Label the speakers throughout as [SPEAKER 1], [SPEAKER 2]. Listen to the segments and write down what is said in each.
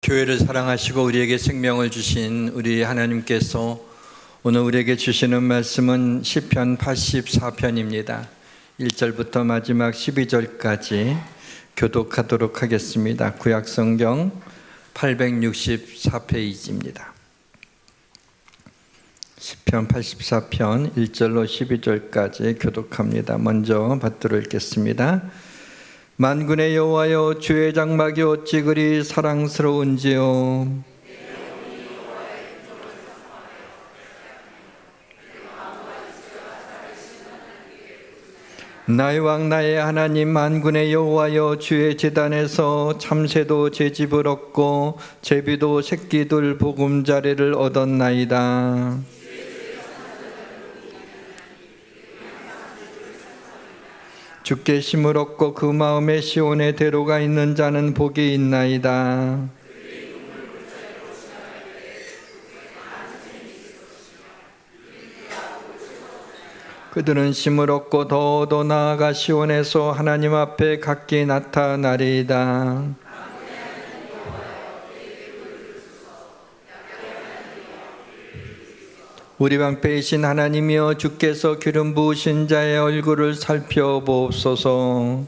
[SPEAKER 1] 교회를 사랑하시고 우리에게 생명을 주신 우리 하나님께서 오늘 우리에게 주시는 말씀은 시편 84편입니다. 1절부터 마지막 12절까지 교독하도록 하겠습니다. 구약성경 864페이지입니다. 시편 84편 1절로 12절까지 교독합니다. 먼저 받들어 읽겠습니다. 만군의 여호와여, 주의 장막이 어찌 그리 사랑스러운지요. 나의 왕 나의 하나님 만군의 여호와여, 주의 제단에서 참새도 제 집을 얻고 제비도 새끼들 보금자리를 얻었나이다. 주께 힘을 얻고 그 마음에 시온의 대로가 있는 자는 복이 있나이다. 그들은 힘을 얻고 더 나아가 시온에서 하나님 앞에 각기 나타나리이다. 우리 방패이신 하나님이여, 주께서 기름 부으신 자의 얼굴을 살펴보옵소서.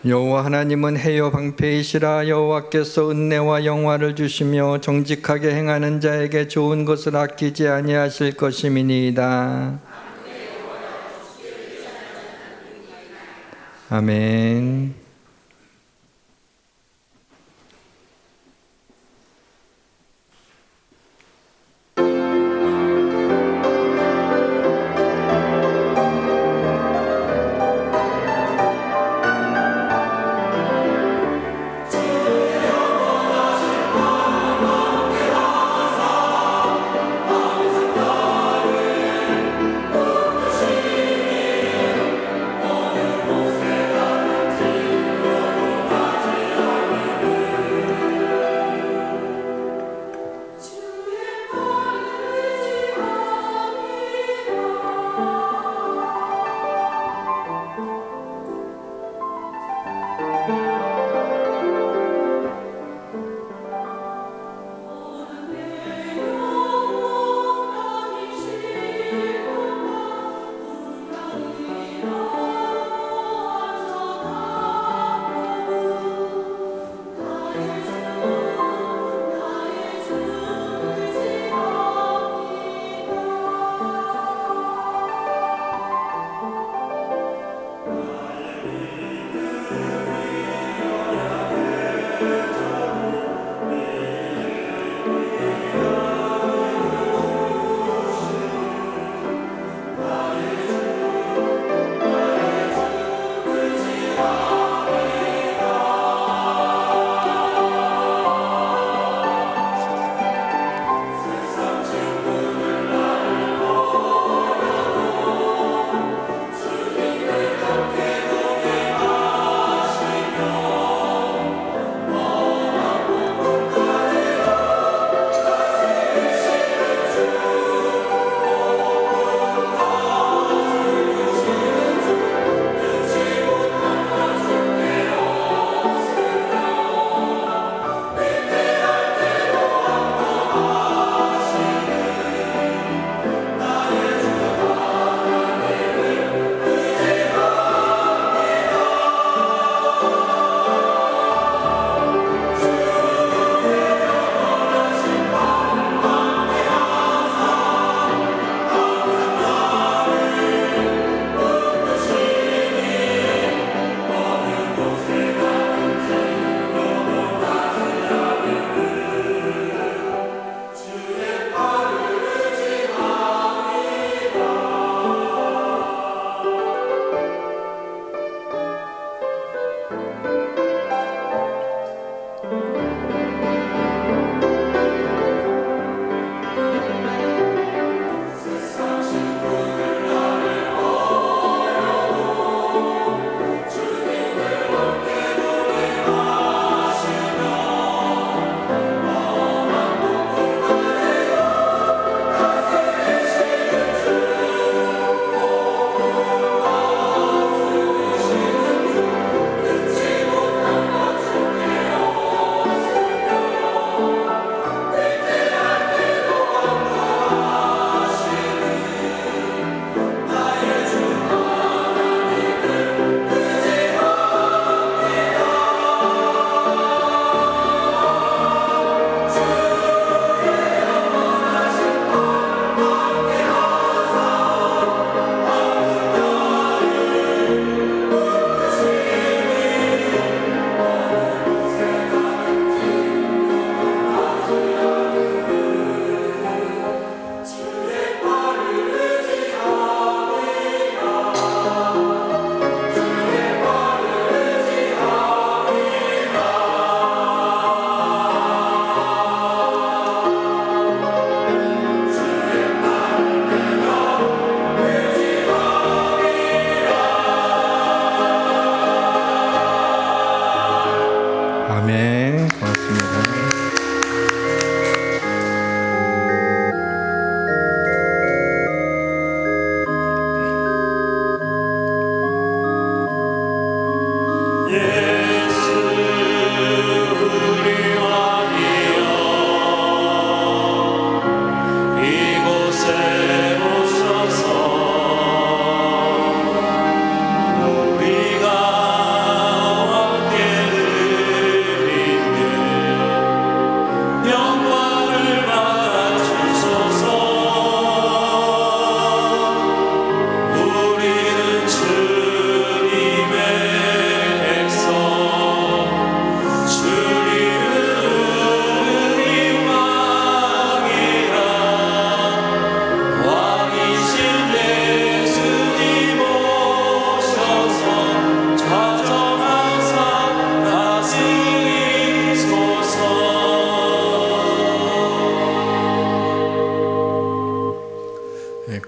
[SPEAKER 1] 여호와 하나님은 해요 방패이시라. 여호와께서 은혜와 영화를 주시며 정직하게 행하는 자에게 좋은 것을 아끼지 아니하실 것임이니이다. 아멘.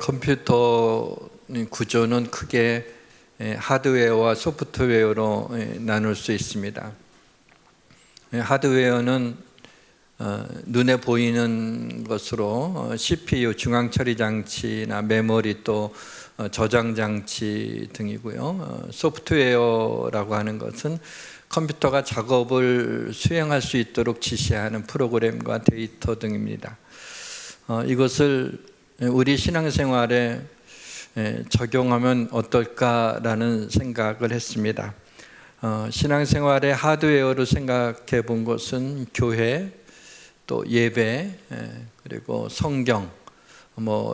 [SPEAKER 1] 컴퓨터 구조는 크게 하드웨어와 소프트웨어로 나눌 수 있습니다. 하드웨어는 눈에 보이는 것으로 CPU, 중앙처리장치나 메모리 또 저장장치 등이고요. 소프트웨어라고 하는 것은 컴퓨터가 작업을 수행할 수 있도록 지시하는 프로그램과 데이터 등입니다. 이것을 우리 신앙생활에 적용하면 어떨까라는 생각을 했습니다. 신앙생활의 하드웨어로 생각해 본 것은 교회, 또 예배, 그리고 성경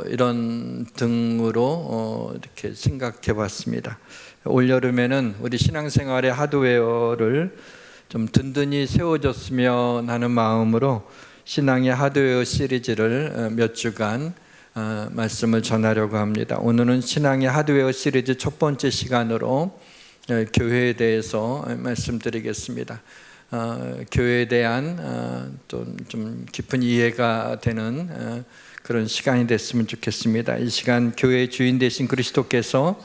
[SPEAKER 1] 이런 등으로 이렇게 생각해 봤습니다. 올여름에는 우리 신앙생활의 하드웨어를 좀 든든히 세워줬으면 하는 마음으로 신앙의 하드웨어 시리즈를 몇 주간 말씀을 전하려고 합니다. 오늘은 신앙의 하드웨어 시리즈 첫 번째 시간으로 교회에 대해서 말씀드리겠습니다. 교회에 대한 좀 깊은 이해가 되는 그런 시간이 됐으면 좋겠습니다. 이 시간 교회의 주인 되신 그리스도께서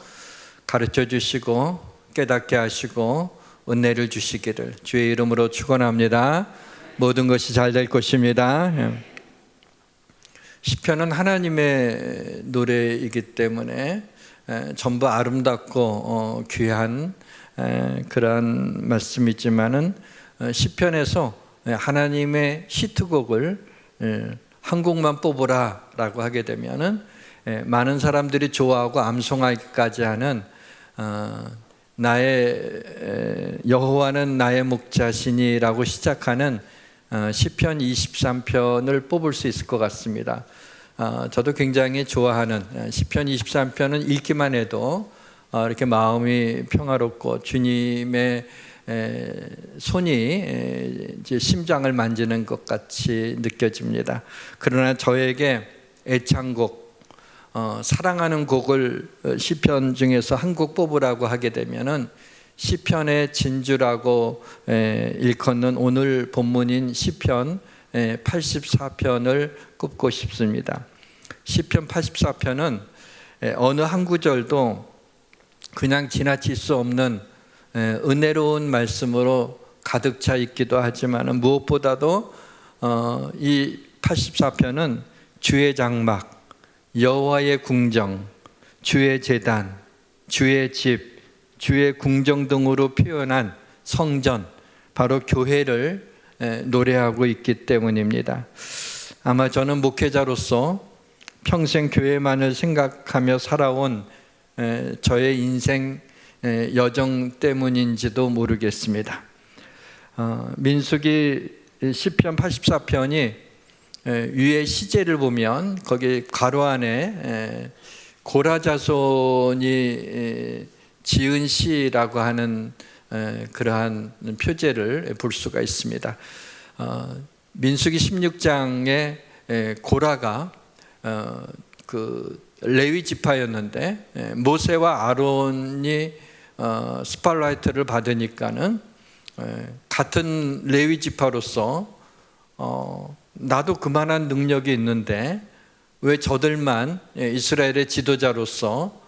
[SPEAKER 1] 가르쳐 주시고 깨닫게 하시고 은혜를 주시기를 주의 이름으로 축원합니다. 모든 것이 잘 될 것입니다. 시편은 하나님의 노래이기 때문에 전부 아름답고 귀한 그러한 말씀이지만은 시편에서 하나님의 히트곡을 한 곡만 뽑으라라고 하게 되면은 많은 사람들이 좋아하고 암송하기까지 하는 나의 여호와는 나의 목자시니라고 시작하는 시편 23편을 뽑을 수 있을 것 같습니다. 저도 굉장히 좋아하는 시편 23편은 읽기만 해도 이렇게 마음이 평화롭고 주님의 손이 이제 심장을 만지는 것 같이 느껴집니다. 그러나 저에게 애창곡, 사랑하는 곡을 시편 중에서 한 곡 뽑으라고 하게 되면은 시편의 진주라고 일컫는 오늘 본문인 시편 84편을 꼽고 싶습니다. 시편 84편은 어느 한 구절도 그냥 지나칠 수 없는 은혜로운 말씀으로 가득 차 있기도 하지만 무엇보다도 이 84편은 주의 장막, 여호와의 궁정, 주의 제단, 주의 집, 주의 궁정 등으로 표현한 성전, 바로 교회를 노래하고 있기 때문입니다. 아마 저는 목회자로서 평생 교회만을 생각하며 살아온 저의 인생 여정 때문인지도 모르겠습니다. 민수기 시편 84편이 위에 시제를 보면 거기 괄호 안에 고라자손이 지은 시라고 하는 그러한 표제를 볼 수가 있습니다. 민수기 16장에 고라가 그 레위 지파였는데 모세와 아론이 스팟라이트를 받으니까는 같은 레위 지파로서 나도 그만한 능력이 있는데 왜 저들만 이스라엘의 지도자로서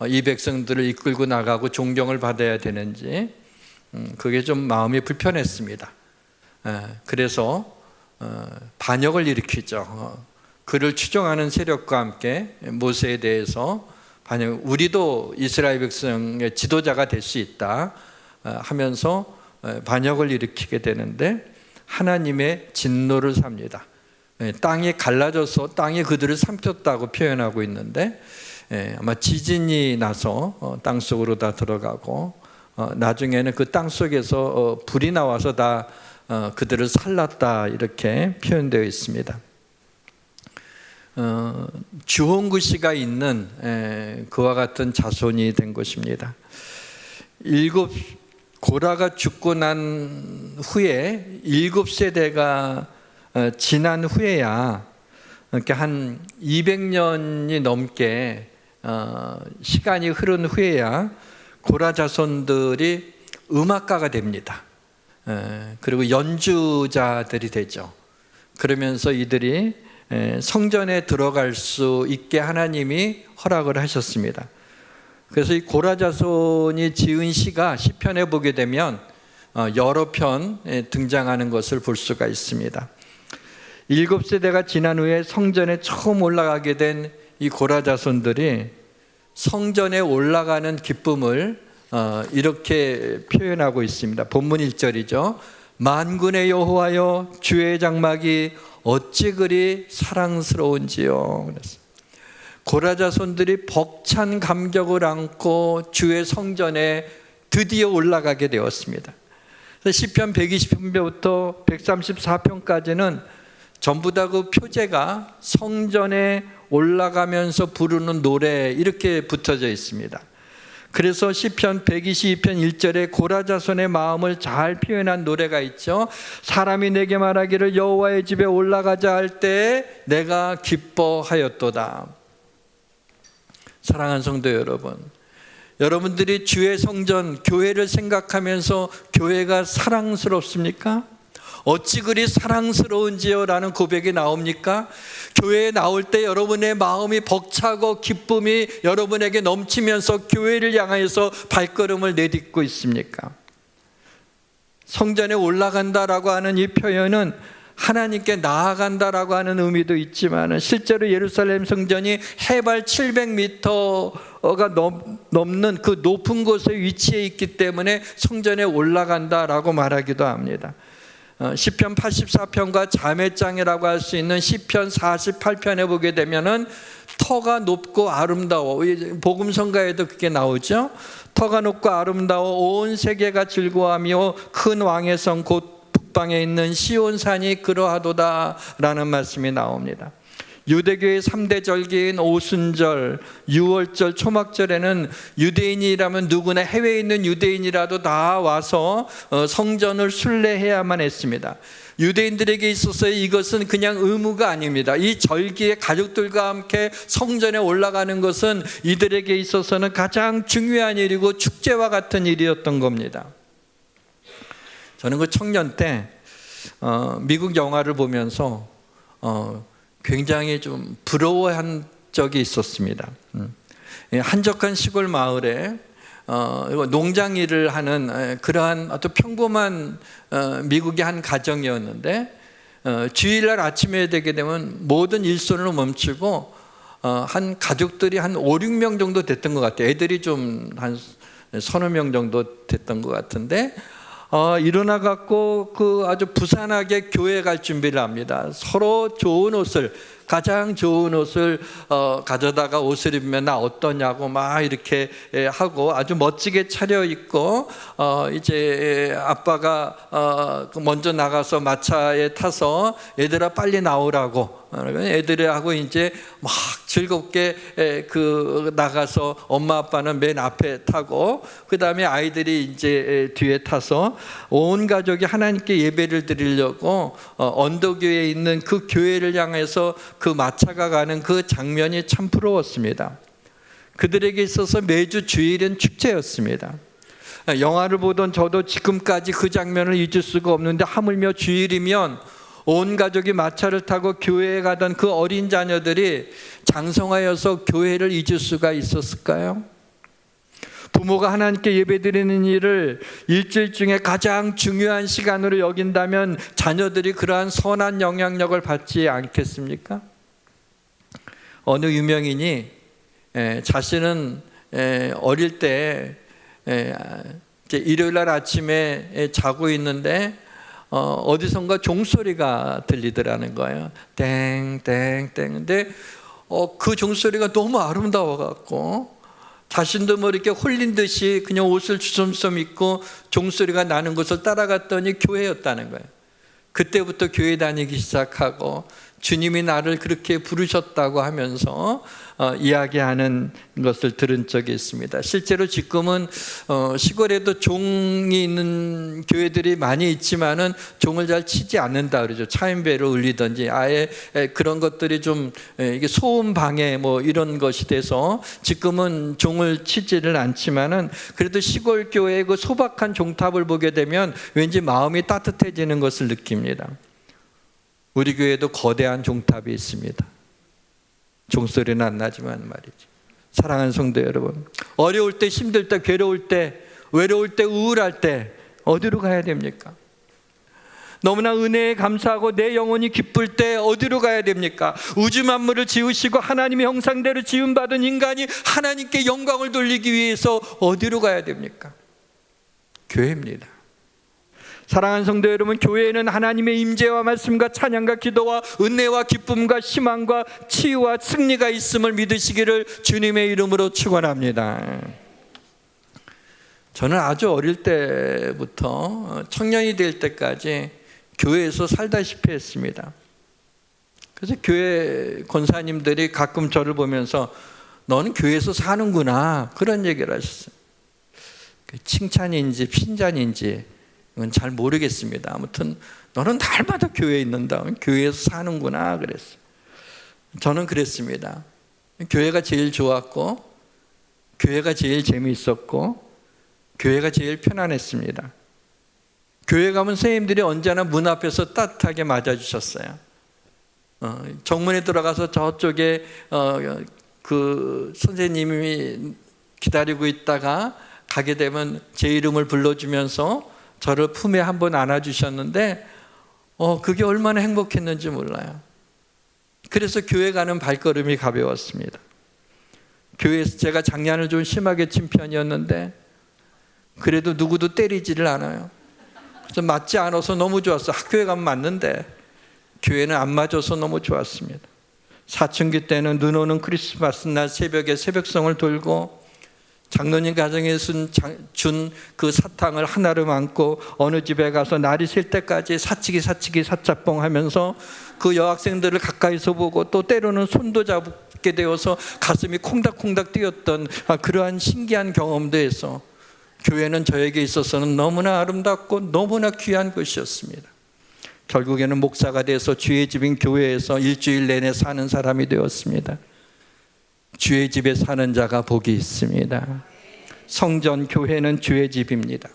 [SPEAKER 1] 이 백성들을 이끌고 나가고 존경을 받아야 되는지 그게 좀 마음이 불편했습니다. 그래서 반역을 일으키죠. 그를 추종하는 세력과 함께 모세에 대해서 반역, 우리도 이스라엘 백성의 지도자가 될 수 있다. 하면서 반역을 일으키게 되는데 하나님의 진노를 삽니다. 땅이 갈라져서 땅이 그들을 삼켰다고 표현하고 있는데 아마 지진이 나서 땅속으로 다 들어가고 나중에는 그 땅속에서 불이 나와서 다 그들을 살랐다 이렇게 표현되어 있습니다. 주홍구시가 있는 그와 같은 자손이 된 것입니다. 고라가 죽고 난 후에 7세대가 지난 후에야 이렇게 한 200년이 넘게 시간이 흐른 후에야 고라 자손들이 음악가가 됩니다. 그리고 연주자들이 되죠. 그러면서 이들이 성전에 들어갈 수 있게 하나님이 허락을 하셨습니다. 그래서 이 고라 자손이 지은 시가 시편에 보게 되면 여러 편에 등장하는 것을 볼 수가 있습니다. 7세대가 지난 후에 성전에 처음 올라가게 된 이 고라 자손들이 성전에 올라가는 기쁨을 이렇게 표현하고 있습니다. 본문 1절이죠. 만군의 여호와여 주의 장막이 어찌 그리 사랑스러운지요. 그래서 고라 자손들이 벅찬 감격을 안고 주의 성전에 드디어 올라가게 되었습니다. 시편 120편부터 134편까지는 전부 다 그 표제가 성전에 올라가면서 부르는 노래 이렇게 붙어져 있습니다. 그래서 시편 122편 1절에 고라 자손의 마음을 잘 표현한 노래가 있죠. 사람이 내게 말하기를 여호와의 집에 올라가자 할 때 내가 기뻐하였도다. 사랑하는 성도 여러분, 여러분들이 주의 성전, 교회를 생각하면서 교회가 사랑스럽습니까? 어찌 그리 사랑스러운지요? 라는 고백이 나옵니까? 교회에 나올 때 여러분의 마음이 벅차고 기쁨이 여러분에게 넘치면서 교회를 향하여서 발걸음을 내딛고 있습니까? 성전에 올라간다라고 하는 이 표현은 하나님께 나아간다라고 하는 의미도 있지만 실제로 예루살렘 성전이 해발 700m가 넘는 그 높은 곳에 위치해 있기 때문에 성전에 올라간다라고 말하기도 합니다. 시편 84편과 자매장이라고 할 수 있는 시편 48편에 보게 되면은 터가 높고 아름다워, 복음성가에도 그게 나오죠. 터가 높고 아름다워 온 세계가 즐거워하며 큰 왕의 성 곧 북방에 있는 시온산이 그러하도다 라는 말씀이 나옵니다. 유대교의 3대 절기인 오순절, 유월절, 초막절에는 유대인이라면 누구나 해외에 있는 유대인이라도 다 와서 성전을 순례해야만 했습니다. 유대인들에게 있어서 이것은 그냥 의무가 아닙니다. 이 절기에 가족들과 함께 성전에 올라가는 것은 이들에게 있어서는 가장 중요한 일이고 축제와 같은 일이었던 겁니다. 저는 그 청년 때 미국 영화를 보면서 굉장히 좀 부러워한 적이 있었습니다. 한적한 시골 마을에 농장 일을 하는 그러한 어떤 평범한 미국의 한 가정이었는데 주일날 아침에 되게 되면 모든 일손을 멈추고 한 가족들이 한 5, 6명 정도 됐던 것 같아요. 애들이 좀 한 서너 명 정도 됐던 것 같은데 일어나 갖고 그 아주 부산하게 교회 갈 준비를 합니다. 서로 좋은 옷을, 가장 좋은 옷을 가져다가 옷을 입으면 나 어떠냐고 막 이렇게 하고 아주 멋지게 차려입고 이제 아빠가 먼저 나가서 마차에 타서 얘들아 빨리 나오라고 애들하고 이제 막 즐겁게 나가서 엄마 아빠는 맨 앞에 타고 그 다음에 아이들이 이제 뒤에 타서 온 가족이 하나님께 예배를 드리려고 언덕 위에 있는 그 교회를 향해서 그 마차가 가는 그 장면이 참 부러웠습니다. 그들에게 있어서 매주 주일은 축제였습니다. 영화를 보던 저도 지금까지 그 장면을 잊을 수가 없는데 하물며 주일이면 온 가족이 마차를 타고 교회에 가던 그 어린 자녀들이 장성하여서 교회를 잊을 수가 있었을까요? 부모가 하나님께 예배드리는 일을 일주일 중에 가장 중요한 시간으로 여긴다면 자녀들이 그러한 선한 영향력을 받지 않겠습니까? 어느 유명인이 자신은 어릴 때 이제 일요일 날 아침에 자고 있는데 어디선가 종소리가 들리더라는 거예요. 땡땡땡. 근데 그 종소리가 너무 아름다워 갖고 자신도 뭐 이렇게 홀린 듯이 그냥 옷을 주섬주섬 입고 종소리가 나는 곳을 따라갔더니 교회였다는 거예요. 그때부터 교회 다니기 시작하고 주님이 나를 그렇게 부르셨다고 하면서 이야기하는 것을 들은 적이 있습니다. 실제로 지금은 시골에도 종이 있는 교회들이 많이 있지만은 종을 잘 치지 않는다 그러죠. 차인배로 울리든지 아예 그런 것들이 좀 이게 소음 방해 뭐 이런 것이 돼서 지금은 종을 치지를 않지만은 그래도 시골 교회의 그 소박한 종탑을 보게 되면 왠지 마음이 따뜻해지는 것을 느낍니다. 우리 교회도 거대한 종탑이 있습니다. 종소리는 안 나지만 말이죠. 사랑하는 성도 여러분, 어려울 때, 힘들 때, 괴로울 때, 외로울 때, 우울할 때 어디로 가야 됩니까? 너무나 은혜에 감사하고 내 영혼이 기쁠 때 어디로 가야 됩니까? 우주 만물을 지으시고 하나님의 형상대로 지음받은 인간이 하나님께 영광을 돌리기 위해서 어디로 가야 됩니까? 교회입니다. 사랑하는 성도 여러분, 교회에는 하나님의 임재와 말씀과 찬양과 기도와 은혜와 기쁨과 희망과 치유와 승리가 있음을 믿으시기를 주님의 이름으로 축원합니다. 저는 아주 어릴 때부터 청년이 될 때까지 교회에서 살다시피 했습니다. 그래서 교회 권사님들이 가끔 저를 보면서 너는 교회에서 사는구나 그런 얘기를 하셨어요. 칭찬인지 핀잔인지 잘 모르겠습니다. 아무튼 너는 날마다 교회에 있는다. 교회에서 사는구나 그랬어요. 저는 그랬습니다. 교회가 제일 좋았고 교회가 제일 재미있었고 교회가 제일 편안했습니다. 교회 가면 선생님들이 언제나 문 앞에서 따뜻하게 맞아주셨어요. 정문에 들어가서 저쪽에 그 선생님이 기다리고 있다가 가게 되면 제 이름을 불러주면서 저를 품에 한번 안아주셨는데 그게 얼마나 행복했는지 몰라요. 그래서 교회 가는 발걸음이 가벼웠습니다. 교회에서 제가 장난을 좀 심하게 친 편이었는데 그래도 누구도 때리지를 않아요. 그래서 맞지 않아서 너무 좋았어요. 학교에 가면 맞는데 교회는 안 맞아서 너무 좋았습니다. 사춘기 때는 눈 오는 크리스마스 날 새벽에 새벽성을 돌고 장로님 가정에서 준 그 사탕을 하나로 안고 어느 집에 가서 날이 셀 때까지 사치기 사차뽕 하면서 그 여학생들을 가까이서 보고 또 때로는 손도 잡게 되어서 가슴이 콩닥콩닥 뛰었던 그러한 신기한 경험도 해서 교회는 저에게 있어서는 너무나 아름답고 너무나 귀한 곳이었습니다. 결국에는 목사가 돼서 주의 집인 교회에서 일주일 내내 사는 사람이 되었습니다. 주의 집에 사는 자가 복이 있습니다. 성전 교회는 주의 집입니다.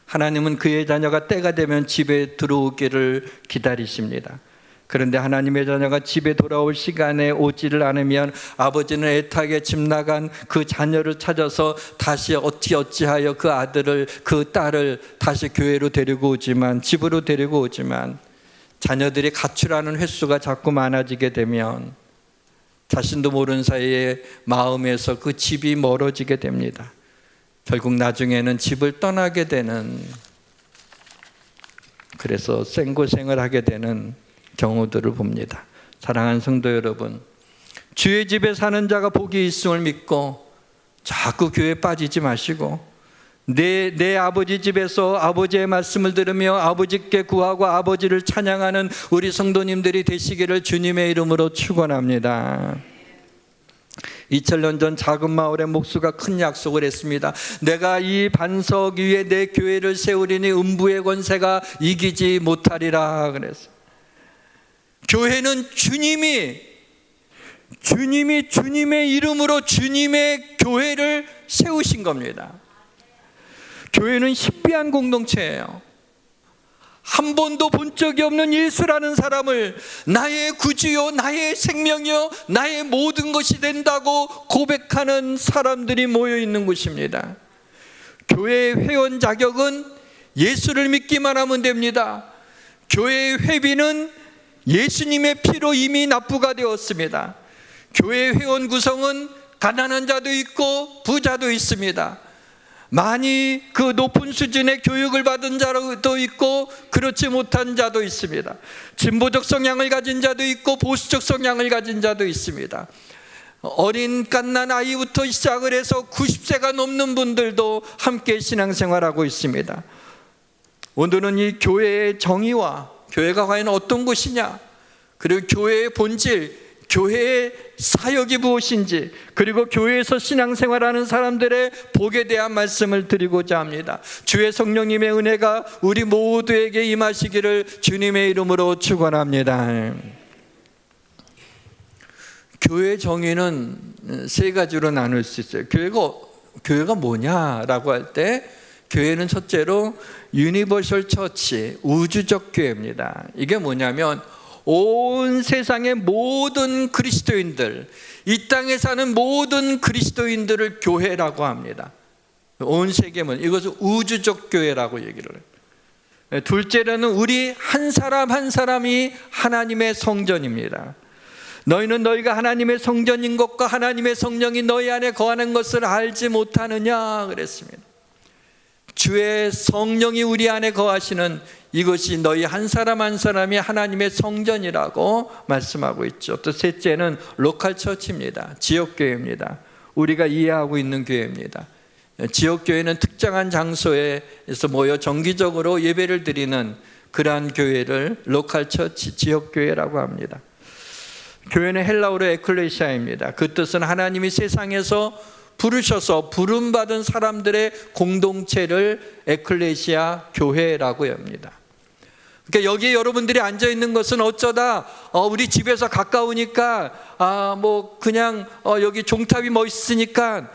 [SPEAKER 1] 하나님은 그의 자녀가 때가 되면 집에 들어오기를 기다리십니다. 그런데 하나님의 자녀가 집에 돌아올 시간에 오지를 않으면 아버지는 애타게 집 나간 그 자녀를 찾아서 다시 어찌하여 그 아들을 그 딸을 다시 교회로 데리고 오지만 집으로 데리고 오지만 자녀들이 가출하는 횟수가 자꾸 많아지게 되면 자신도 모르는 사이에 마음에서 그 집이 멀어지게 됩니다. 결국 나중에는 집을 떠나게 되는, 그래서 생고생을 하게 되는 경우들을 봅니다. 사랑하는 성도 여러분, 주의 집에 사는 자가 복이 있음을 믿고 자꾸 교회에 빠지지 마시고 내 아버지 집에서 아버지의 말씀을 들으며 아버지께 구하고 아버지를 찬양하는 우리 성도님들이 되시기를 주님의 이름으로 축원합니다. 2000년 전 작은 마을의 목수가 큰 약속을 했습니다. 내가 이 반석 위에 내 교회를 세우리니 음부의 권세가 이기지 못하리라 그랬어요. 교회는 주님이 주님의 이름으로 주님의 교회를 세우신 겁니다. 교회는 신비한 공동체예요. 한 번도 본 적이 없는 예수라는 사람을 나의 구주요, 나의 생명이요, 나의 모든 것이 된다고 고백하는 사람들이 모여 있는 곳입니다. 교회의 회원 자격은 예수를 믿기만 하면 됩니다. 교회의 회비는 예수님의 피로 이미 납부가 되었습니다. 교회의 회원 구성은 가난한 자도 있고 부자도 있습니다. 많이 그 높은 수준의 교육을 받은 자도 있고 그렇지 못한 자도 있습니다. 진보적 성향을 가진 자도 있고 보수적 성향을 가진 자도 있습니다. 어린 갓난 아이부터 시작을 해서 90세가 넘는 분들도 함께 신앙생활하고 있습니다. 오늘은 이 교회의 정의와 교회가 과연 어떤 곳이냐, 그리고 교회의 본질, 교회의 사역이 무엇인지, 그리고 교회에서 신앙생활하는 사람들의 복에 대한 말씀을 드리고자 합니다. 주의 성령님의 은혜가 우리 모두에게 임하시기를 주님의 이름으로 축원합니다. 교회의 정의는 세 가지로 나눌 수 있어요. 교회가 뭐냐라고 할 때, 교회는 첫째로 유니버셜 처치, 우주적 교회입니다. 이게 뭐냐면 온 세상의 모든 그리스도인들, 이 땅에 사는 모든 그리스도인들을 교회라고 합니다. 온 세계는 이것을 우주적 교회라고 얘기를 해요. 둘째로는 우리 한 사람 한 사람이 하나님의 성전입니다. 너희는 너희가 하나님의 성전인 것과 하나님의 성령이 너희 안에 거하는 것을 알지 못하느냐 그랬습니다. 주의 성령이 우리 안에 거하시는 이것이 너희 한 사람 한 사람이 하나님의 성전이라고 말씀하고 있죠. 또 셋째는 로컬 처치입니다. 지역교회입니다. 우리가 이해하고 있는 교회입니다. 지역교회는 특정한 장소에서 모여 정기적으로 예배를 드리는 그러한 교회를 로컬 처치, 지역교회라고 합니다. 교회는 헬라어로 에클레시아입니다. 그 뜻은 하나님이 세상에서 부르셔서 부름받은 사람들의 공동체를 에클레시아 교회라고 합니다. 그러니까 여기에 여러분들이 앉아 있는 것은 어쩌다 우리 집에서 가까우니까 그냥 여기 종탑이 멋있으니까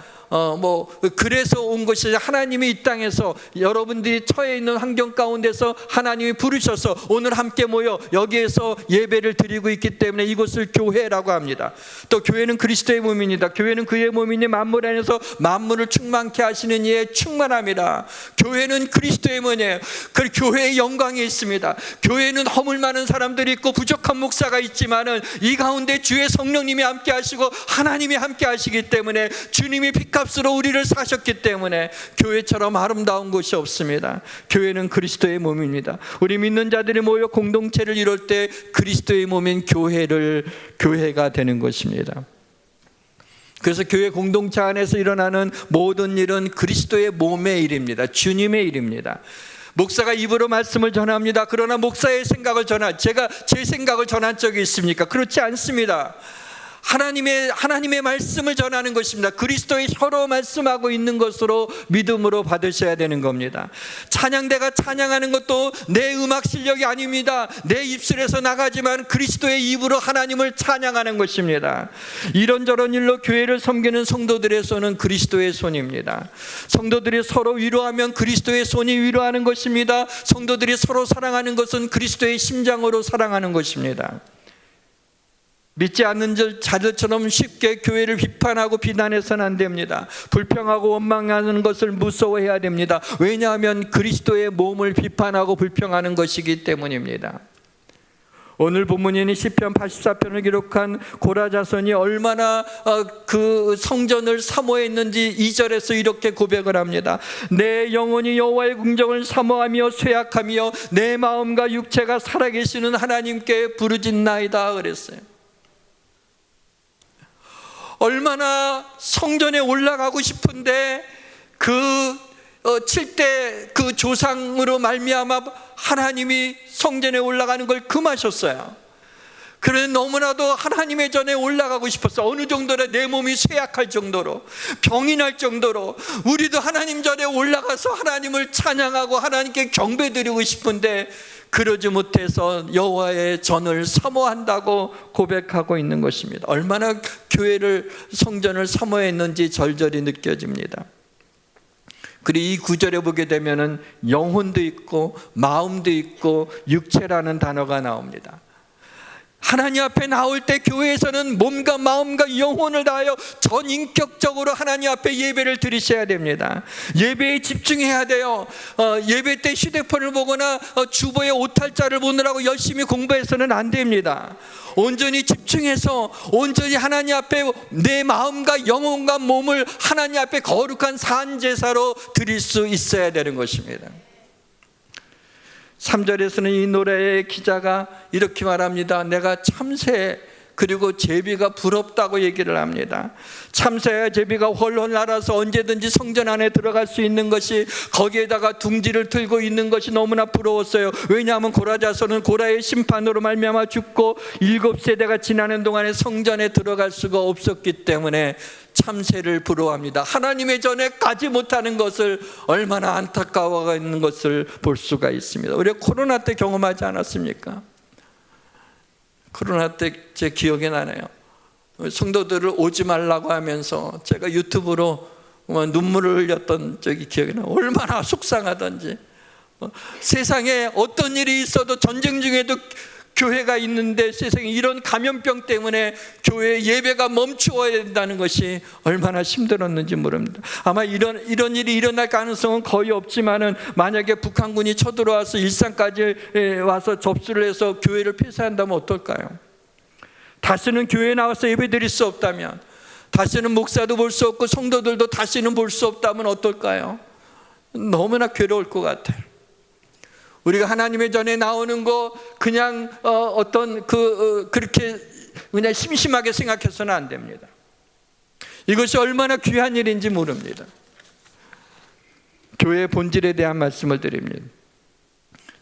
[SPEAKER 1] 그래서 온 것이 하나님이 이 땅에서 여러분들이 처해 있는 환경 가운데서 하나님이 부르셔서 오늘 함께 모여 여기에서 예배를 드리고 있기 때문에 이곳을 교회라고 합니다. 또 교회는 그리스도의 몸입니다. 교회는 그의 몸이니 만물 안에서 만물을 충만케 하시는 이의 충만함이라. 교회는 그리스도의 몸이에요. 그 교회의 영광이 있습니다. 교회는 허물 많은 사람들이 있고 부족한 목사가 있지만은 이 가운데 주의 성령님이 함께 하시고 하나님이 함께 하시기 때문에 주님이 값으로 우리를 사셨기 때문에 교회처럼 아름다운 곳이 없습니다. 교회는 그리스도의 몸입니다. 우리 믿는 자들이 모여 공동체를 이룰 때 그리스도의 몸인 교회가 되는 것입니다. 그래서 교회 공동체 안에서 일어나는 모든 일은 그리스도의 몸의 일입니다. 주님의 일입니다. 목사가 입으로 말씀을 전합니다. 그러나 목사의 생각을 제가 제 생각을 전한 적이 있습니까? 그렇지 않습니다. 하나님의 말씀을 전하는 것입니다. 그리스도의 혀로 말씀하고 있는 것으로 믿음으로 받으셔야 되는 겁니다. 찬양대가 찬양하는 것도 내 음악 실력이 아닙니다. 내 입술에서 나가지만 그리스도의 입으로 하나님을 찬양하는 것입니다. 이런저런 일로 교회를 섬기는 성도들의 손은 그리스도의 손입니다. 성도들이 서로 위로하면 그리스도의 손이 위로하는 것입니다. 성도들이 서로 사랑하는 것은 그리스도의 심장으로 사랑하는 것입니다. 믿지 않는 자들처럼 쉽게 교회를 비판하고 비난해서는 안 됩니다. 불평하고 원망하는 것을 무서워해야 됩니다. 왜냐하면 그리스도의 몸을 비판하고 불평하는 것이기 때문입니다. 오늘 본문인 시편 84편을 기록한 고라 자손이 얼마나 그 성전을 사모했는지 2절에서 이렇게 고백을 합니다. 내 영혼이 여호와의 궁정을 사모하며 쇠약하며 내 마음과 육체가 살아계시는 하나님께 부르짖나이다 그랬어요. 얼마나 성전에 올라가고 싶은데 칠 때 그 조상으로 말미암아 하나님이 성전에 올라가는 걸 금하셨어요. 그래 너무나도 하나님의 전에 올라가고 싶었어. 어느 정도로 내 몸이 쇠약할 정도로, 병이 날 정도로 우리도 하나님 전에 올라가서 하나님을 찬양하고 하나님께 경배드리고 싶은데 그러지 못해서 여호와의 전을 사모한다고 고백하고 있는 것입니다. 얼마나 교회를, 성전을 사모했는지 절절히 느껴집니다. 그리고 이 구절에 보게 되면은 영혼도 있고 마음도 있고 육체라는 단어가 나옵니다. 하나님 앞에 나올 때 교회에서는 몸과 마음과 영혼을 다하여 전인격적으로 하나님 앞에 예배를 드리셔야 됩니다. 예배에 집중해야 돼요. 예배 때 휴대폰을 보거나 주보에 오탈자를 보느라고 열심히 공부해서는 안 됩니다. 온전히 집중해서 온전히 하나님 앞에 내 마음과 영혼과 몸을 하나님 앞에 거룩한 산제사로 드릴 수 있어야 되는 것입니다. 3절에서는 이 노래의 기자가 이렇게 말합니다. 내가 참새 그리고 제비가 부럽다고 얘기를 합니다. 참새와 제비가 홀홀 날아서 언제든지 성전 안에 들어갈 수 있는 것이, 거기에다가 둥지를 들고 있는 것이 너무나 부러웠어요. 왜냐하면 고라자손은 고라의 심판으로 말미암아 죽고 7세대가 지나는 동안에 성전에 들어갈 수가 없었기 때문에 참새를 부러워합니다. 하나님의 전에 가지 못하는 것을 얼마나 안타까워가 있는 것을 볼 수가 있습니다. 우리가 코로나 때 경험하지 않았습니까? 코로나 때 제 기억이 나네요. 성도들을 오지 말라고 하면서 제가 유튜브로 눈물을 흘렸던 적이 기억이 나요. 얼마나 속상하던지. 세상에 어떤 일이 있어도 전쟁 중에도 교회가 있는데 세상에 이런 감염병 때문에 교회 예배가 멈추어야 된다는 것이 얼마나 힘들었는지 모릅니다. 아마 이런 일이 일어날 가능성은 거의 없지만은, 만약에 북한군이 쳐들어와서 일산까지 와서 접수를 해서 교회를 폐쇄한다면 어떨까요? 다시는 교회에 나와서 예배 드릴 수 없다면, 다시는 목사도 볼 수 없고 성도들도 다시는 볼 수 없다면 어떨까요? 너무나 괴로울 것 같아요. 우리가 하나님의 전에 나오는 거 그냥 그렇게 그냥 심심하게 생각해서는 안 됩니다. 이것이 얼마나 귀한 일인지 모릅니다. 교회의 본질에 대한 말씀을 드립니다.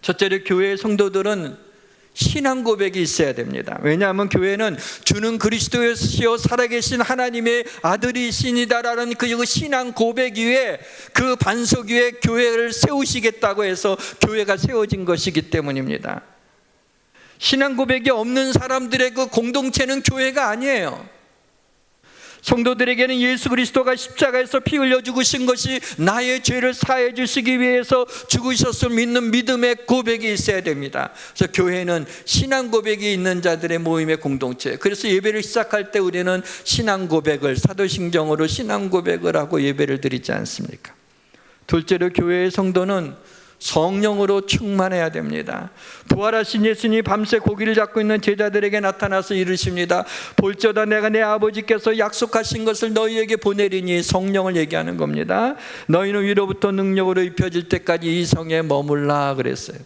[SPEAKER 1] 첫째로 교회의 성도들은 신앙 고백이 있어야 됩니다. 왜냐하면 교회는 주는 그리스도시요 살아계신 하나님의 아들이시니다라는 그 신앙 고백 위에, 그 반석 위에 교회를 세우시겠다고 해서 교회가 세워진 것이기 때문입니다. 신앙 고백이 없는 사람들의 그 공동체는 교회가 아니에요. 성도들에게는 예수 그리스도가 십자가에서 피 흘려 죽으신 것이 나의 죄를 사해 주시기 위해서 죽으셨음을 믿는 믿음의 고백이 있어야 됩니다. 그래서 교회는 신앙 고백이 있는 자들의 모임의 공동체. 그래서 예배를 시작할 때 우리는 신앙 고백을, 사도신경으로 신앙 고백을 하고 예배를 드리지 않습니까? 둘째로 교회의 성도는 성령으로 충만해야 됩니다. 부활하신 예수님이 밤새 고기를 잡고 있는 제자들에게 나타나서 이르십니다. 볼지어다 내가 내 아버지께서 약속하신 것을 너희에게 보내리니, 성령을 얘기하는 겁니다. 너희는 위로부터 능력으로 입혀질 때까지 이 성에 머물라 그랬어요.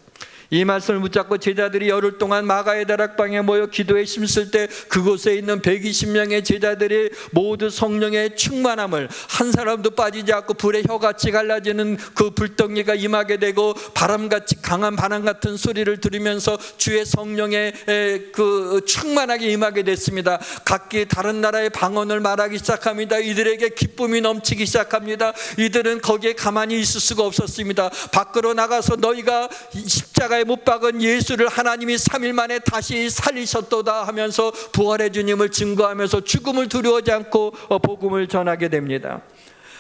[SPEAKER 1] 이 말씀을 붙잡고 제자들이 열흘 동안 마가의 다락방에 모여 기도에 힘쓸 때, 그곳에 있는 120명의 제자들이 모두 성령의 충만함을, 한 사람도 빠지지 않고 불의 혀같이 갈라지는 그 불덩이가 임하게 되고, 바람같이 강한 바람 같은 소리를 들으면서 주의 성령의 그 충만하게 임하게 됐습니다. 각기 다른 나라의 방언을 말하기 시작합니다. 이들에게 기쁨이 넘치기 시작합니다. 이들은 거기에 가만히 있을 수가 없었습니다. 밖으로 나가서 너희가 십자가 못 박은 예수를 하나님이 3일 만에 다시 살리셨도다 하면서 부활의 주님을 증거하면서 죽음을 두려워하지 않고 복음을 전하게 됩니다.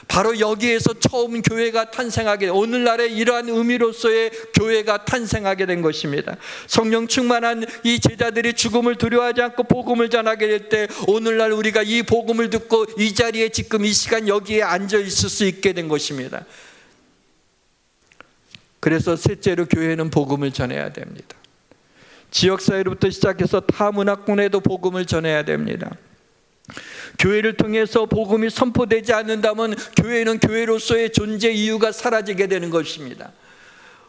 [SPEAKER 1] 바로 여기에서 처음 교회가 탄생하게, 오늘날의 이러한 의미로서의 교회가 탄생하게 된 것입니다. 성령 충만한 이 제자들이 죽음을 두려워하지 않고 복음을 전하게 될 때, 오늘날 우리가 이 복음을 듣고 이 자리에 지금 이 시간 여기에 앉아 있을 수 있게 된 것입니다. 그래서 셋째로 교회는 복음을 전해야 됩니다. 지역사회로부터 시작해서 타문화권에도 복음을 전해야 됩니다. 교회를 통해서 복음이 선포되지 않는다면 교회는 교회로서의 존재 이유가 사라지게 되는 것입니다.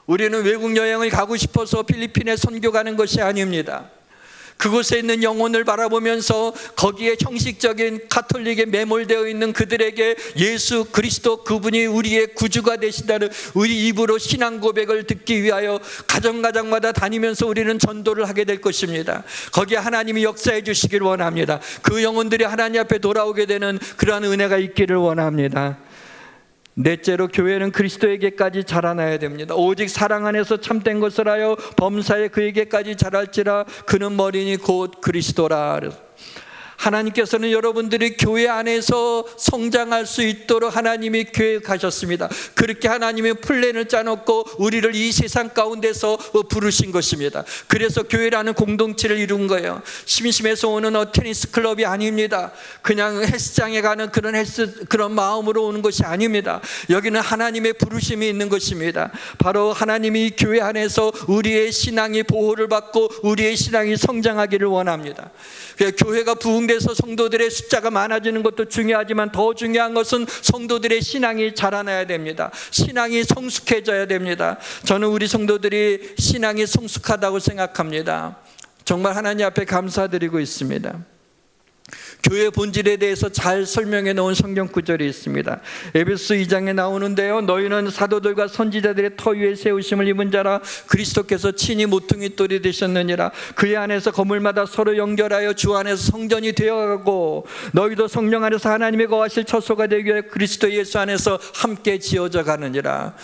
[SPEAKER 1] 우리는 외국 여행을 가고 싶어서 필리핀에 선교 가는 것이 아닙니다. 그곳에 있는 영혼을 바라보면서 거기에 형식적인 가톨릭에 매몰되어 있는 그들에게 예수 그리스도, 그분이 우리의 구주가 되시다는 우리 입으로 신앙 고백을 듣기 위하여 가정마다 다니면서 우리는 전도를 하게 될 것입니다. 거기에 하나님이 역사해 주시길 원합니다. 그 영혼들이 하나님 앞에 돌아오게 되는 그러한 은혜가 있기를 원합니다. 넷째로 교회는 그리스도에게까지 자라나야 됩니다. 오직 사랑 안에서 참된 것을 하여 범사에 그에게까지 자랄지라, 그는 머리니 곧 그리스도라. 하나님께서는 여러분들이 교회 안에서 성장할 수 있도록 하나님이 계획하셨습니다. 그렇게 하나님이 플랜을 짜놓고 우리를 이 세상 가운데서 부르신 것입니다. 그래서 교회라는 공동체를 이룬 거예요. 심심해서 오는 테니스 클럽이 아닙니다. 그냥 헬스장에 가는 그런 마음으로 오는 것이 아닙니다. 여기는 하나님의 부르심이 있는 것입니다. 바로 하나님이 교회 안에서 우리의 신앙이 보호를 받고 우리의 신앙이 성장하기를 원합니다. 교회가 부흥돼서 성도들의 숫자가 많아지는 것도 중요하지만 더 중요한 것은 성도들의 신앙이 자라나야 됩니다. 신앙이 성숙해져야 됩니다. 저는 우리 성도들이 신앙이 성숙하다고 생각합니다. 정말 하나님 앞에 감사드리고 있습니다. 교회 본질에 대해서 잘 설명해 놓은 성경 구절이 있습니다. 에베소 2장에 나오는데요, 너희는 사도들과 선지자들의 터 위에 세우심을 입은 자라 그리스도께서 친히 모퉁이 돌이 되셨느니라. 그의 안에서 건물마다 서로 연결하여 주 안에서 성전이 되어가고 너희도 성령 안에서 하나님의 거하실 처소가 되기 위해 그리스도 예수 안에서 함께 지어져 가느니라.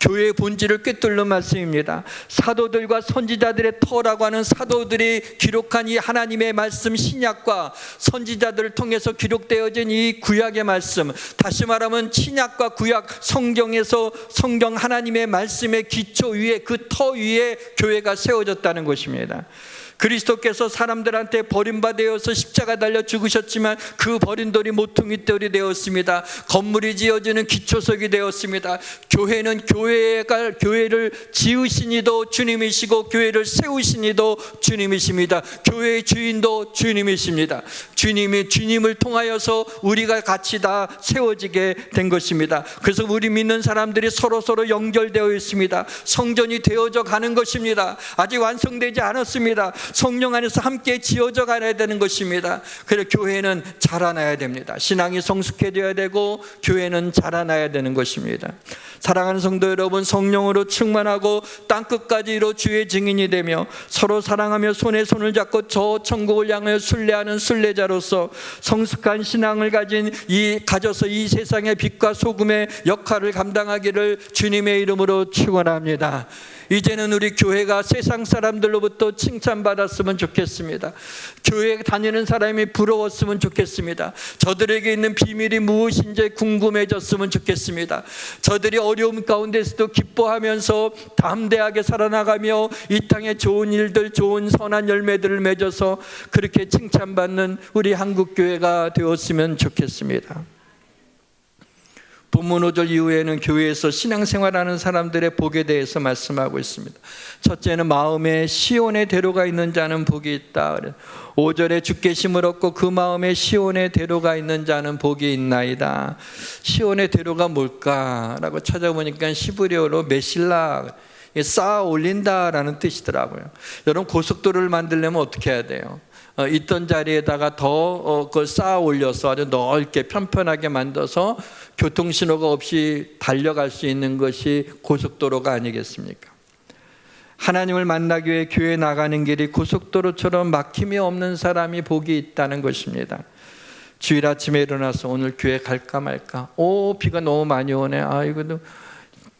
[SPEAKER 1] 교회의 본질을 꿰뚫는 말씀입니다. 사도들과 선지자들의 터라고 하는 사도들이 기록한 이 하나님의 말씀 신약과 선지자들을 통해서 기록되어진 이 구약의 말씀, 다시 말하면 신약과 구약 성경에서 성경 하나님의 말씀의 기초 위에, 그 터 위에 교회가 세워졌다는 것입니다. 그리스도께서 사람들한테 버림받아서 십자가 달려 죽으셨지만 그 버린 돌이 모퉁이 돌이 되었습니다. 건물이 지어지는 기초석이 되었습니다. 교회는 교회를 지으신 이도 주님이시고 교회를 세우신 이도 주님이십니다. 교회의 주인도 주님이십니다. 주님을 통하여서 우리가 같이 다 세워지게 된 것입니다. 그래서 우리 믿는 사람들이 서로 연결되어 있습니다. 성전이 되어져 가는 것입니다. 아직 완성되지 않았습니다. 성령 안에서 함께 지어져 가야 되는 것입니다. 그래서 교회는 자라나야 됩니다. 신앙이 성숙해져야 되고 교회는 자라나야 되는 것입니다. 사랑하는 성도 여러분, 성령으로 충만하고 땅끝까지 이뤄 주의 증인이 되며 서로 사랑하며 손에 손을 잡고 저 천국을 향하여 순례하는 순례자로서 성숙한 신앙을 가져서 이 세상의 빛과 소금의 역할을 감당하기를 주님의 이름으로 축원합니다. 이제는 우리 교회가 세상 사람들로부터 칭찬받았으면 좋겠습니다. 교회 다니는 사람이 부러웠으면 좋겠습니다. 저들에게 있는 비밀이 무엇인지 궁금해졌으면 좋겠습니다. 저들이 어려움 가운데서도 기뻐하면서 담대하게 살아나가며 이 땅에 좋은 일들, 좋은 선한 열매들을 맺어서 그렇게 칭찬받는 우리 한국교회가 되었으면 좋겠습니다. 본문 5절 이후에는 교회에서 신앙생활하는 사람들의 복에 대해서 말씀하고 있습니다. 첫째는 마음에 시온의 대로가 있는 자는 복이 있다. 5절에 주께 힘을 얻고 그 마음에 시온의 대로가 있는 자는 복이 있나이다. 시온의 대로가 뭘까라고 찾아보니까 히브리어로 메실라, 쌓아 올린다라는 뜻이더라고요. 여러분, 고속도로를 만들려면 어떻게 해야 돼요? 있던 자리에다가 더 쌓아 올려서 아주 넓게 편편하게 만들어서 교통신호가 없이 달려갈 수 있는 것이 고속도로가 아니겠습니까? 하나님을 만나기 위해 교회 나가는 길이 고속도로처럼 막힘이 없는 사람이 복이 있다는 것입니다. 주일 아침에 일어나서 오늘 교회 갈까 말까? 비가 너무 많이 오네. 이거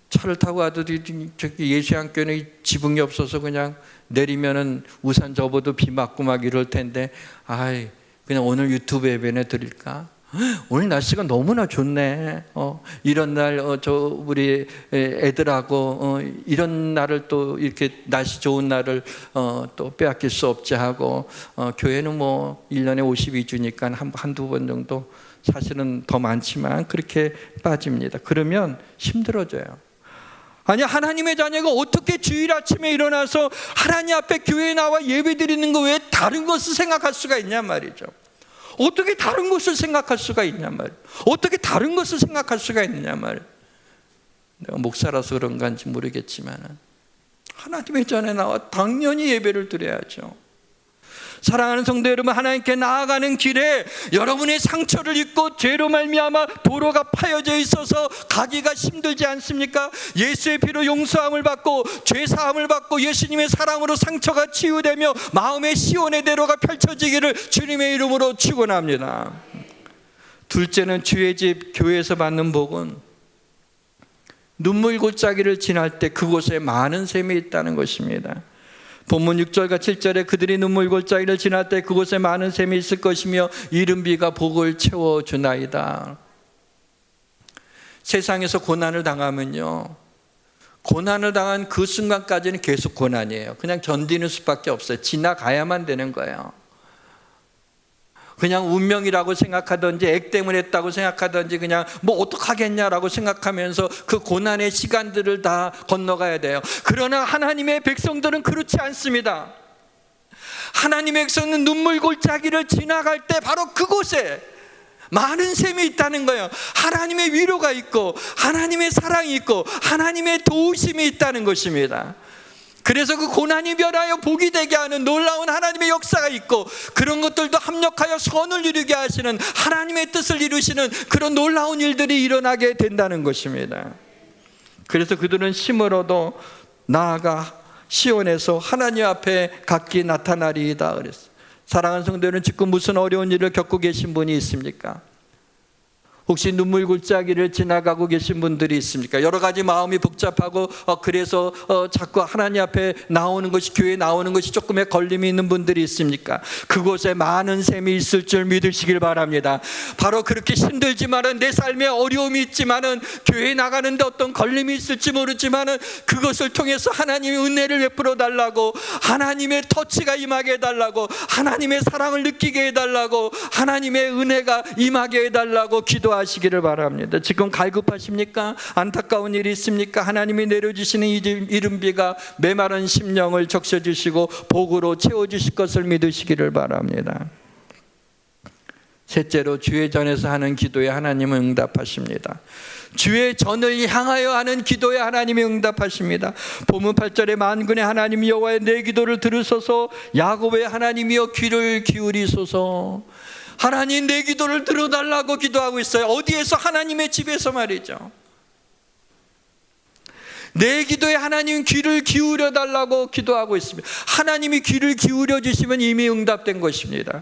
[SPEAKER 1] 차를 타고 가도 저기 예수양교는 지붕이 없어서 그냥 내리면은 우산 접어도 비 맞고 막 이럴 텐데, 그냥 오늘 유튜브 예배나 드릴까? 오늘 날씨가 너무나 좋네. 이런 날 우리 애들하고 이런 날을 또 이렇게 날씨 좋은 날을 또 빼앗길 수 없지 하고, 교회는 뭐 1년에 52주니까 한두 번 정도, 사실은 더 많지만 그렇게 빠집니다. 그러면 힘들어져요. 아니, 하나님의 자녀가 어떻게 주일 아침에 일어나서 하나님 앞에 교회에 나와 예배 드리는 거 외에 다른 것을 생각할 수가 있냔 말이죠. 어떻게 다른 것을 생각할 수가 있냔 말이에요. 어떻게 다른 것을 생각할 수가 있느냐 말이에요. 내가 목사라서 그런 건지 모르겠지만 하나님의 전에 나와 당연히 예배를 드려야죠. 사랑하는 성도 여러분, 하나님께 나아가는 길에 여러분의 상처를 입고 죄로 말미암아 도로가 파여져 있어서 가기가 힘들지 않습니까? 예수의 피로 용서함을 받고 죄 사함을 받고 예수님의 사랑으로 상처가 치유되며 마음의 시온의 대로가 펼쳐지기를 주님의 이름으로 축원합니다. 둘째는 주의 집 교회에서 받는 복은 눈물 골짜기를 지날 때 그곳에 많은 샘이 있다는 것입니다. 본문 6절과 7절에 그들이 눈물 골짜기를 지날 때 그곳에 많은 샘이 있을 것이며 이른 비가 복을 채워주나이다. 세상에서 고난을 당하면요, 고난을 당한 그 순간까지는 계속 고난이에요. 그냥 견디는 수밖에 없어요. 지나가야만 되는 거예요. 그냥 운명이라고 생각하든지 액땜을 했다고 생각하든지 그냥 뭐 어떡하겠냐라고 생각하면서 그 고난의 시간들을 다 건너가야 돼요. 그러나 하나님의 백성들은 그렇지 않습니다. 하나님의 백성은 눈물 골짜기를 지나갈 때 바로 그곳에 많은 샘이 있다는 거예요. 하나님의 위로가 있고 하나님의 사랑이 있고 하나님의 도우심이 있다는 것입니다. 그래서 그 고난이 멸하여 복이 되게 하는 놀라운 하나님의 역사가 있고 그런 것들도 합력하여 선을 이루게 하시는 하나님의 뜻을 이루시는 그런 놀라운 일들이 일어나게 된다는 것입니다. 그래서 그들은 심으로도 나아가 시온에서 하나님 앞에 각기 나타나리이다 그랬어요. 사랑하는 성도 여러분, 지금 무슨 어려운 일을 겪고 계신 분이 있습니까? 혹시 눈물 골짜기를 지나가고 계신 분들이 있습니까? 여러 가지 마음이 복잡하고 그래서 자꾸 하나님 앞에 나오는 것이, 교회에 나오는 것이 조금의 걸림이 있는 분들이 있습니까? 그곳에 많은 샘이 있을 줄 믿으시길 바랍니다. 바로 그렇게 힘들지만은, 내 삶에 어려움이 있지만은, 교회에 나가는데 어떤 걸림이 있을지 모르지만은 그것을 통해서 하나님의 은혜를 베풀어 달라고, 하나님의 터치가 임하게 해달라고, 하나님의 사랑을 느끼게 해달라고, 하나님의 은혜가 임하게 해달라고 기도하시기를 바랍니다. 지금 갈급하십니까? 안타까운 일이 있습니까? 하나님이 내려주시는 이른 비가 메마른 심령을 적셔주시고 복으로 채워주실 것을 믿으시기를 바랍니다. 셋째로, 주의 전에서 하는 기도에 하나님은 응답하십니다. 주의 전을 향하여 하는 기도에 하나님이 응답하십니다. 본문 8절에 만군의 하나님 여호와의 내 기도를 들으소서, 야곱의 하나님이여 귀를 기울이소서. 하나님, 내 기도를 들어달라고 기도하고 있어요. 어디에서? 하나님의 집에서 말이죠. 내 기도에 하나님 귀를 기울여 달라고 기도하고 있습니다. 하나님이 귀를 기울여 주시면 이미 응답된 것입니다.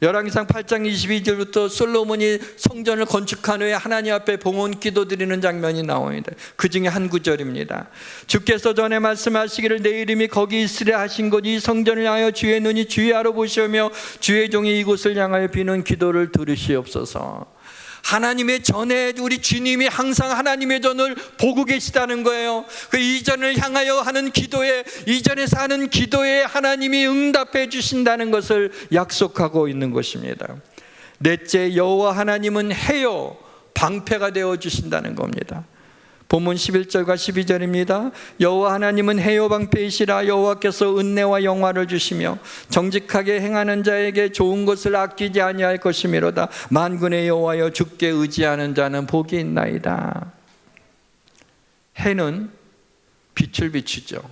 [SPEAKER 1] 열왕기상 8장 22절부터 솔로몬이 성전을 건축한 후에 하나님 앞에 봉헌 기도 드리는 장면이 나옵니다. 그 중에 한 구절입니다. 주께서 전에 말씀하시기를 내 이름이 거기 있으려 하신 곳 이 성전을 향하여 주의 눈이 주의하러 보시며 주의 종이 이곳을 향하여 비는 기도를 들으시옵소서. 하나님의 전에 우리 주님이 항상 하나님의 전을 보고 계시다는 거예요. 그 이전을 향하여 하는 기도에, 이전에서 하는 기도에 하나님이 응답해 주신다는 것을 약속하고 있는 것입니다. 넷째, 여호와 하나님은 해요 방패가 되어 주신다는 겁니다. 본문 11절과 12절입니다. 여호와 하나님은 해요 방패이시라. 여호와께서 은혜와 영화를 주시며 정직하게 행하는 자에게 좋은 것을 아끼지 아니할 것이미로다. 만군의 여호와여, 주께 의지하는 자는 복이 있나이다. 해는 빛을 비추죠.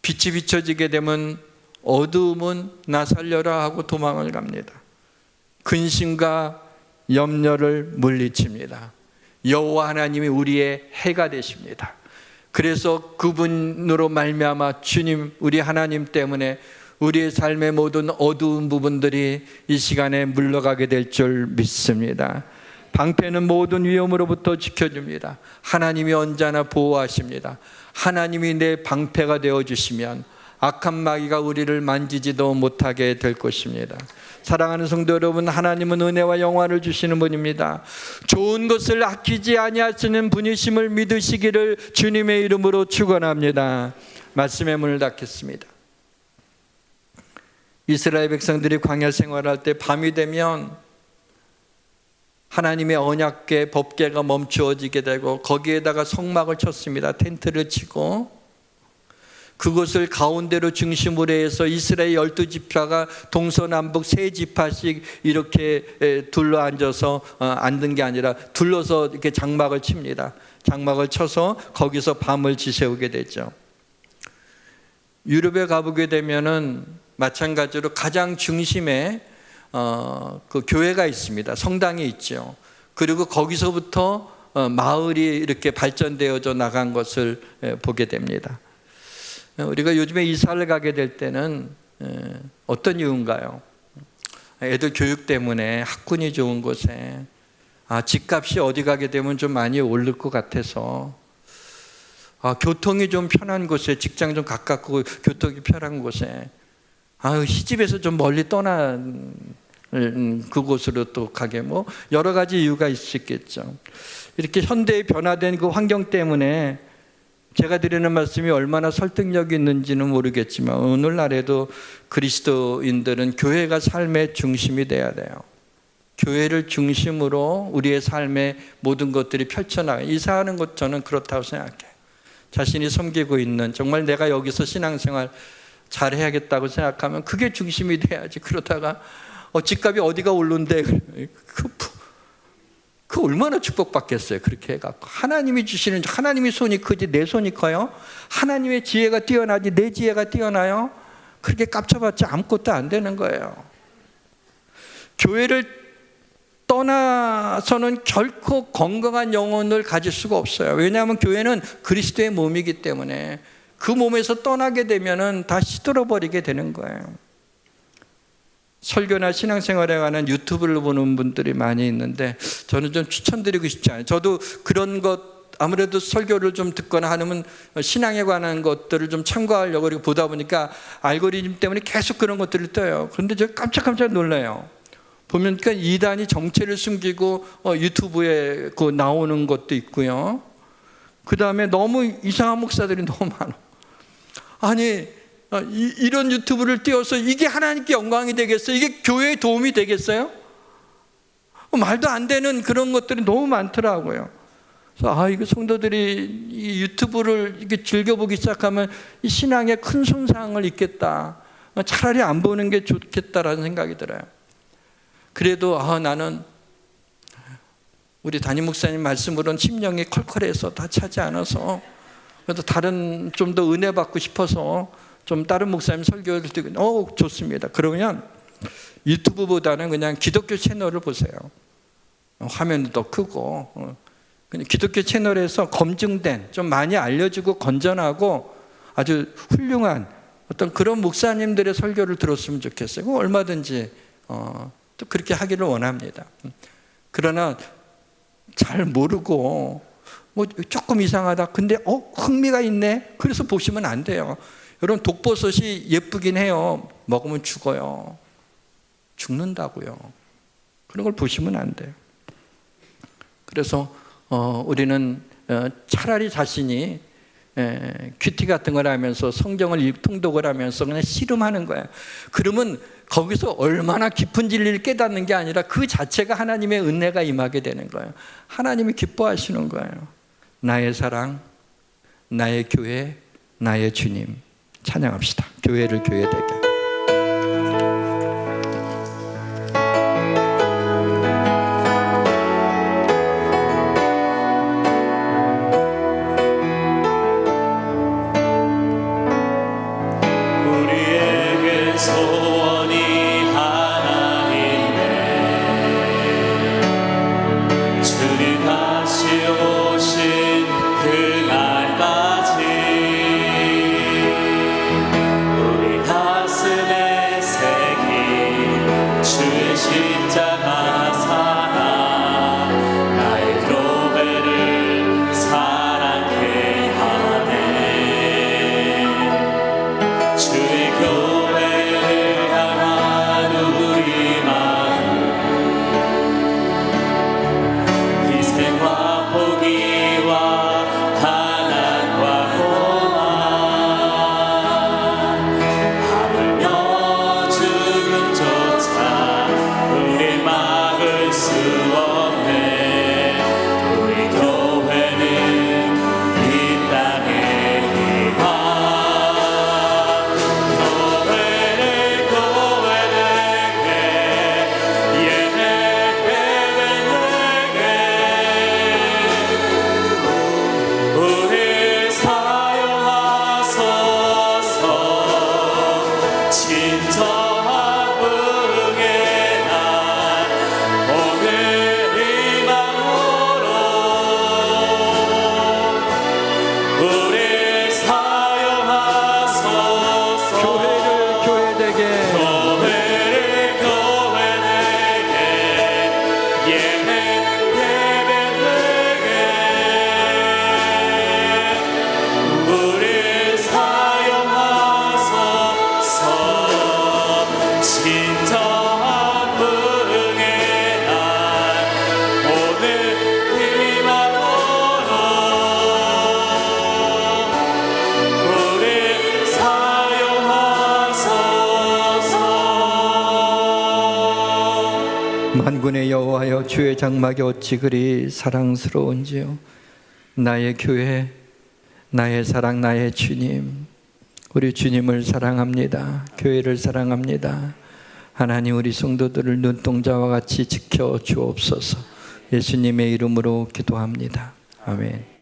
[SPEAKER 1] 빛이 비춰지게 되면 어두움은 나 살려라 하고 도망을 갑니다. 근심과 염려를 물리칩니다. 여호와 하나님이 우리의 해가 되십니다. 그래서 그분으로 말미암아 주님, 우리 하나님 때문에 우리의 삶의 모든 어두운 부분들이 이 시간에 물러가게 될 줄 믿습니다. 방패는 모든 위험으로부터 지켜줍니다. 하나님이 언제나 보호하십니다. 하나님이 내 방패가 되어주시면 악한 마귀가 우리를 만지지도 못하게 될 것입니다. 사랑하는 성도 여러분, 하나님은 은혜와 영화를 주시는 분입니다. 좋은 것을 아끼지 아니하시는 분이심을 믿으시기를 주님의 이름으로 축원합니다. 말씀의 문을 닫겠습니다. 이스라엘 백성들이 광야 생활할 때 밤이 되면 하나님의 언약궤, 법궤가 멈추어지게 되고 거기에다가 성막을 쳤습니다. 텐트를 치고 그것을 가운데로 중심으로 해서 이스라엘 12지파가 동서남북 3지파씩 이렇게 둘러앉아서 앉는 게 아니라 둘러서 이렇게 장막을 칩니다. 장막을 쳐서 거기서 밤을 지새우게 되죠. 유럽에 가보게 되면은 마찬가지로 가장 중심에 그 교회가 있습니다. 성당이 있죠. 그리고 거기서부터 마을이 이렇게 발전되어져 나간 것을 보게 됩니다. 우리가 요즘에 이사를 가게 될 때는 어떤 이유인가요? 애들 교육 때문에 학군이 좋은 곳에, 집값이 어디 가게 되면 좀 많이 오를 것 같아서 교통이 좀 편한 곳에, 직장 좀 가깝고 교통이 편한 곳에, 시집에서 좀 멀리 떠난 그곳으로 또 가게, 뭐 여러 가지 이유가 있을 수 있겠죠. 이렇게 현대의 변화된 그 환경 때문에 제가 드리는 말씀이 얼마나 설득력이 있는지는 모르겠지만, 오늘날에도 그리스도인들은 교회가 삶의 중심이 돼야 돼요. 교회를 중심으로 우리의 삶의 모든 것들이 펼쳐나가. 이사하는 것, 저는 그렇다고 생각해요. 자신이 섬기고 있는, 정말 내가 여기서 신앙생활 잘 해야겠다고 생각하면 그게 중심이 돼야지. 그러다가 집값이 어디가 오른데, 그 얼마나 축복받겠어요. 그렇게 해갖고 하나님이 주시는, 하나님의 손이 크지 내 손이 커요? 하나님의 지혜가 뛰어나지 내 지혜가 뛰어나요? 그렇게 깝쳐봤자 아무것도 안 되는 거예요. 교회를 떠나서는 결코 건강한 영혼을 가질 수가 없어요. 왜냐하면 교회는 그리스도의 몸이기 때문에 그 몸에서 떠나게 되면은 다 시들어버리게 되는 거예요. 설교나 신앙생활에 관한 유튜브를 보는 분들이 많이 있는데, 저는 좀 추천드리고 싶지 않아요. 저도 그런 것, 아무래도 설교를 좀 듣거나 하면 신앙에 관한 것들을 좀 참고하려고 이렇게 보다 보니까 알고리즘 때문에 계속 그런 것들이 떠요. 그런데 제가 깜짝깜짝 놀라요. 보면 그러니까 이단이 정체를 숨기고 유튜브에 그 나오는 것도 있고요. 그 다음에 너무 이상한 목사들이 너무 많아. 아니, 이런 유튜브를 띄워서 이게 하나님께 영광이 되겠어요? 이게 교회에 도움이 되겠어요? 말도 안 되는 그런 것들이 너무 많더라고요. 그래서 이거 성도들이 이 유튜브를 이렇게 즐겨보기 시작하면 이 신앙에 큰 손상을 입겠다. 차라리 안 보는 게 좋겠다라는 생각이 들어요. 그래도 나는 우리 담임 목사님 말씀으로는 심령이 컬컬해서 다 차지 않아서, 그래도 다른 좀 더 은혜 받고 싶어서 좀 다른 목사님 설교를 듣고, 좋습니다. 그러면 유튜브보다는 그냥 기독교 채널을 보세요. 화면도 더 크고, 그냥 기독교 채널에서 검증된, 좀 많이 알려지고 건전하고 아주 훌륭한 어떤 그런 목사님들의 설교를 들었으면 좋겠어요. 얼마든지 또 그렇게 하기를 원합니다. 그러나 잘 모르고 뭐 조금 이상하다, 근데 흥미가 있네, 그래서 보시면 안 돼요. 여러분, 독버섯이 예쁘긴 해요. 먹으면 죽어요. 죽는다고요. 그런 걸 보시면 안 돼요. 그래서 우리는 차라리 자신이 큐티 같은 걸 하면서 성경을 통독을 하면서 그냥 씨름하는 거예요. 그러면 거기서 얼마나 깊은 진리를 깨닫는 게 아니라 그 자체가 하나님의 은혜가 임하게 되는 거예요. 하나님이 기뻐하시는 거예요. 나의 사랑, 나의 교회, 나의 주님. 찬양합시다. 교회를 교회되게.
[SPEAKER 2] 그날까지 우리 다
[SPEAKER 1] 만군의 여호와여, 주의 장막이 어찌 그리 사랑스러운지요. 나의 교회, 나의 사랑, 나의 주님, 우리 주님을 사랑합니다. 교회를 사랑합니다. 하나님, 우리 성도들을 눈동자와 같이 지켜 주옵소서. 예수님의 이름으로 기도합니다. 아멘.